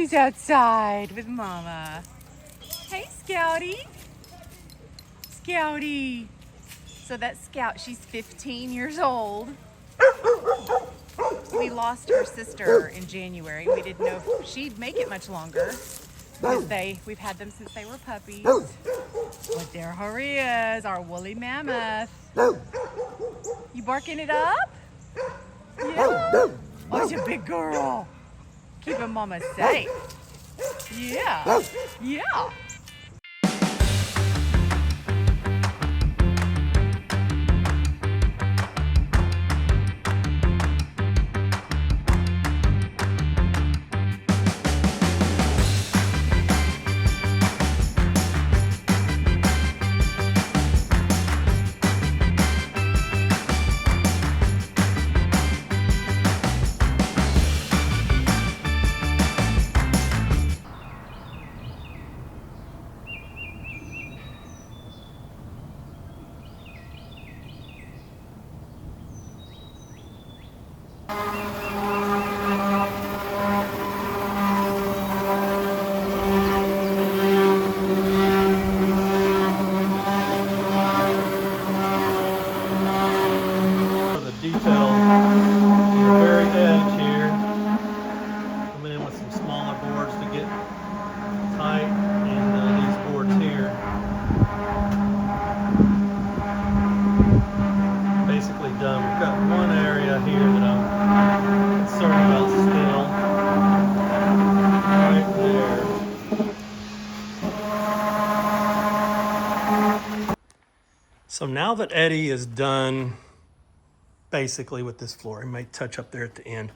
Scouty's outside with Mama. Hey, Scouty. Scouty. So that's Scout. She's 15 years old. We lost her sister in January. We didn't know if she'd make it much longer because we've had them since they were puppies. But there her is, our woolly mammoth. You barking it up? Yeah. Oh, she's a big girl. Keeping Mama safe. Yeah. Yeah. So now that Eddie is done basically with this floor, he may touch up there at the end,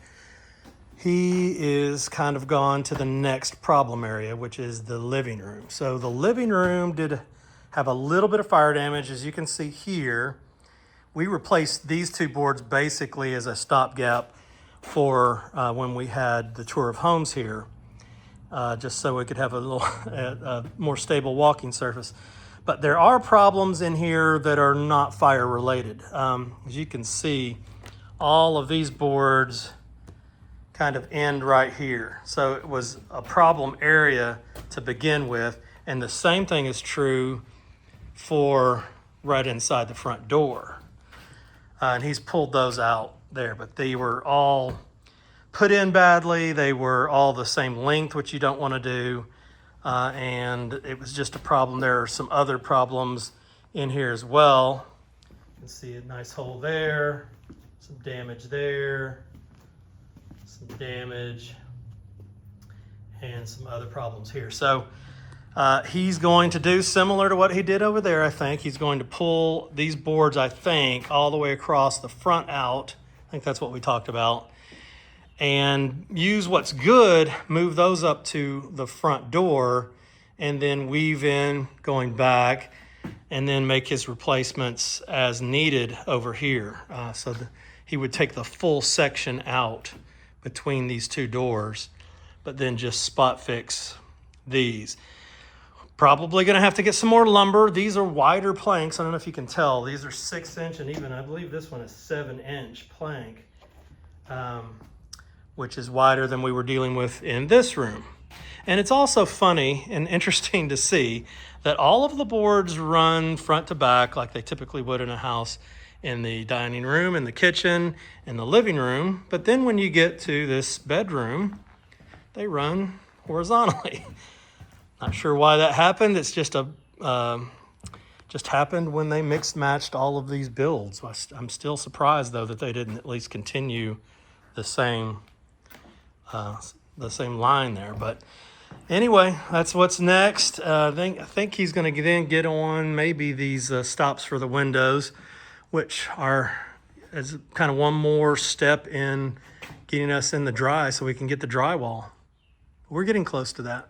he is kind of gone to the next problem area, which is the living room. So the living room did have a little bit of fire damage. As you can see here, we replaced these two boards basically as a stopgap for when we had the tour of homes here, just so we could have a little a more stable walking surface. But there are problems in here that are not fire related. As you can see, all of these boards kind of end right here. So it was a problem area to begin with. And the same thing is true for right inside the front door. And he's pulled those out there, but they were all put in badly. They were all the same length, which you don't want to do. And it was just a problem. There are some other problems in here as well. You can see a nice hole there, some damage there, some damage, and some other problems here. So he's going to do similar to what he did over there, I think. He's going to pull these boards, I think, all the way across the front out. I think that's what we talked about. And use what's good, move those up to the front door, and then weave in going back, and then make his replacements as needed over here. So he would take the full section out between these two doors, but then just spot fix these. Probably gonna have to get some more lumber. These are wider planks. I don't know if you can tell. These are 6-inch, and even I believe this one is 7-inch plank. Which is wider than we were dealing with in this room. And it's also funny and interesting to see that all of the boards run front to back like they typically would in a house, in the dining room, in the kitchen, in the living room. But then when you get to this bedroom, they run horizontally. Not sure why that happened. It's just just happened when they mixed matched all of these builds. I'm still surprised though that they didn't at least continue the same line there. But anyway, that's what's next. I think he's going to then get on maybe these stops for the windows, which are as kind of one more step in getting us in the dry so we can get the drywall. We're getting close to that.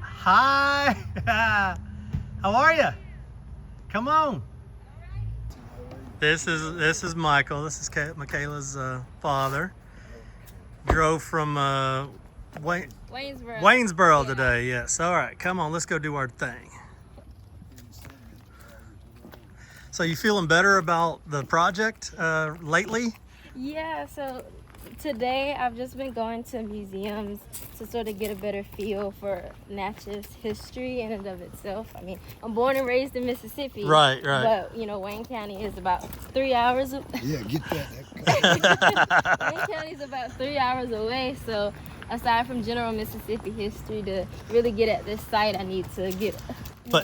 Hi. How are you? Come on. This is Michael. This is Michaela's father. Drove from Waynesboro today. Yes. All right. Come on. Let's go do our thing. So you feeling better about the project lately? Yeah, so today I've just been going to museums to sort of get a better feel for Natchez history in and of itself. I mean, I'm born and raised in Mississippi. Right. But, you know, Wayne County is about 3 hours. Yeah, get that. Wayne County is about 3 hours away, so aside from general Mississippi history, to really get at this site, I need to get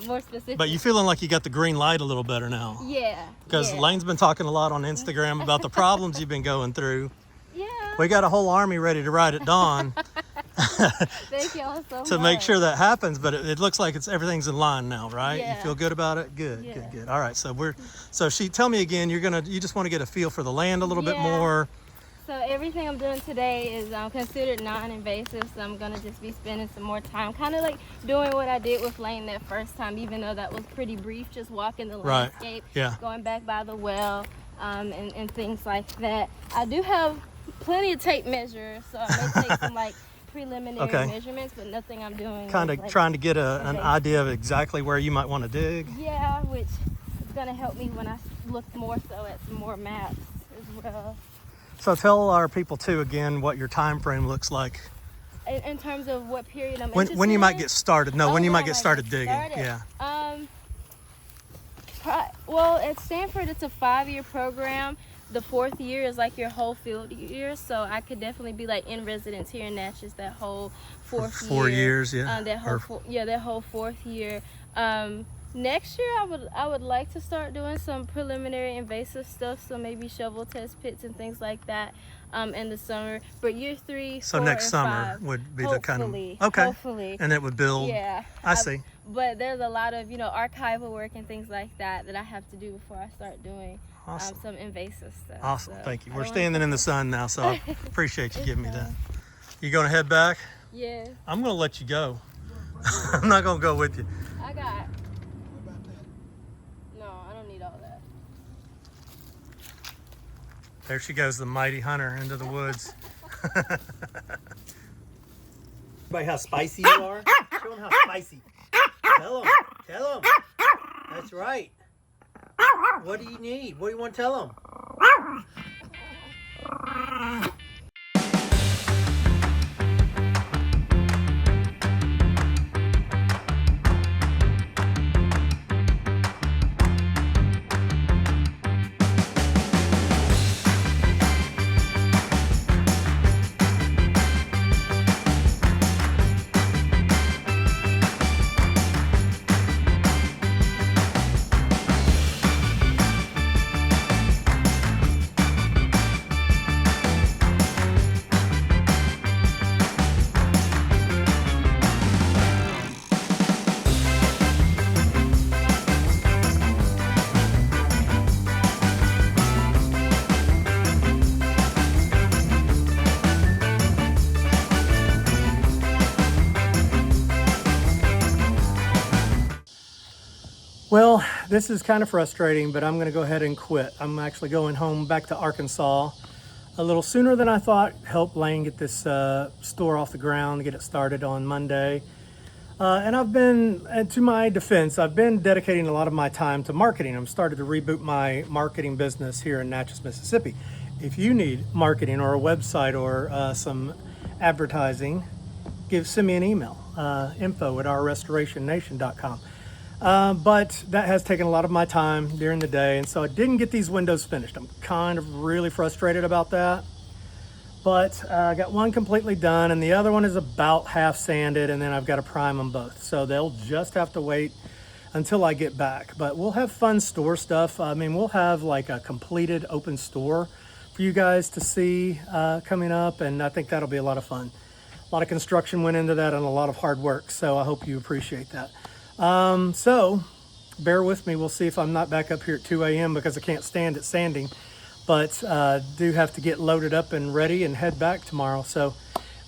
more specific. But you feeling like you got the green light a little better now? Yeah. Because Lane's been talking a lot on Instagram about the problems you've been going through. Yeah. We got a whole army ready to ride at dawn. Thank y'all so much. To make sure that happens, but it looks like everything's in line now, right? Yeah. You feel good about it? Good, Yeah. good. All right, tell me again, you just want to get a feel for the land a little bit more. So everything I'm doing today is considered non-invasive, so I'm gonna just be spending some more time kind of like doing what I did with Lane that first time, even though that was pretty brief, just walking the landscape, going back by the well, and things like that. I do have plenty of tape measures, so I may take some like preliminary measurements, but nothing I'm doing. Kind of trying to get an idea of exactly where you might want to dig. Yeah, which is gonna help me when I look more so at some more maps as well. So tell our people too again what your time frame looks like. In terms of what period I'm when you might get started. No, when you might get started digging. Yeah. Well, at Stanford, it's a 5-year program. The 4th year is like your whole field year, so I could definitely be like in residence here in Natchez that whole 4th year. 4 years, yeah. That whole 4th year. Next year, I would like to start doing some preliminary invasive stuff, so maybe shovel test pits and things like that in the summer. But year 3, so 4, next and summer 5, would be the kind of hopefully, and it would build. Yeah, I see. But there's a lot of archival work and things like that I have to do before I start doing some invasive stuff. Awesome, so thank you. We're standing in the sun now, so I appreciate you giving me that. You gonna head back? Yeah. I'm gonna let you go. I'm not gonna go with you. I got. No, I don't need all that. There she goes, the mighty hunter into the woods. Everybody, how spicy you are? Show them how spicy. Tell them. That's right. What do you need? What do you want to tell them? Well, this is kind of frustrating, but I'm going to go ahead and quit. I'm actually going home back to Arkansas a little sooner than I thought. Help Lane get this store off the ground, get it started on Monday. And I've been, and to my defense, I've been dedicating a lot of my time to marketing. I'm started to reboot my marketing business here in Natchez, Mississippi. If you need marketing or a website or some advertising, send me an email, info@ourrestorationnation.com. But that has taken a lot of my time during the day, and so I didn't get these windows finished. I'm kind of really frustrated about that. But I got one completely done, and the other one is about half sanded, and then I've got to prime them both. So they'll just have to wait until I get back. But we'll have fun store stuff. I mean, we'll have like a completed open store for you guys to see coming up, and I think that'll be a lot of fun. A lot of construction went into that and a lot of hard work, so I hope you appreciate that. So bear with me. We'll see if I'm not back up here at 2 a.m. because I can't stand it sanding, but do have to get loaded up and ready and head back tomorrow. So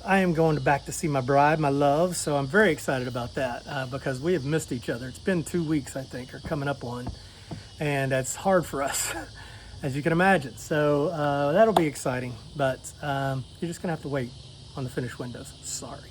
I am going back to see my bride, my love. So I'm very excited about that because we have missed each other. It's been 2 weeks, I think, or coming up on, and that's hard for us, as you can imagine. So that'll be exciting, but you're just gonna have to wait on the finished windows. Sorry.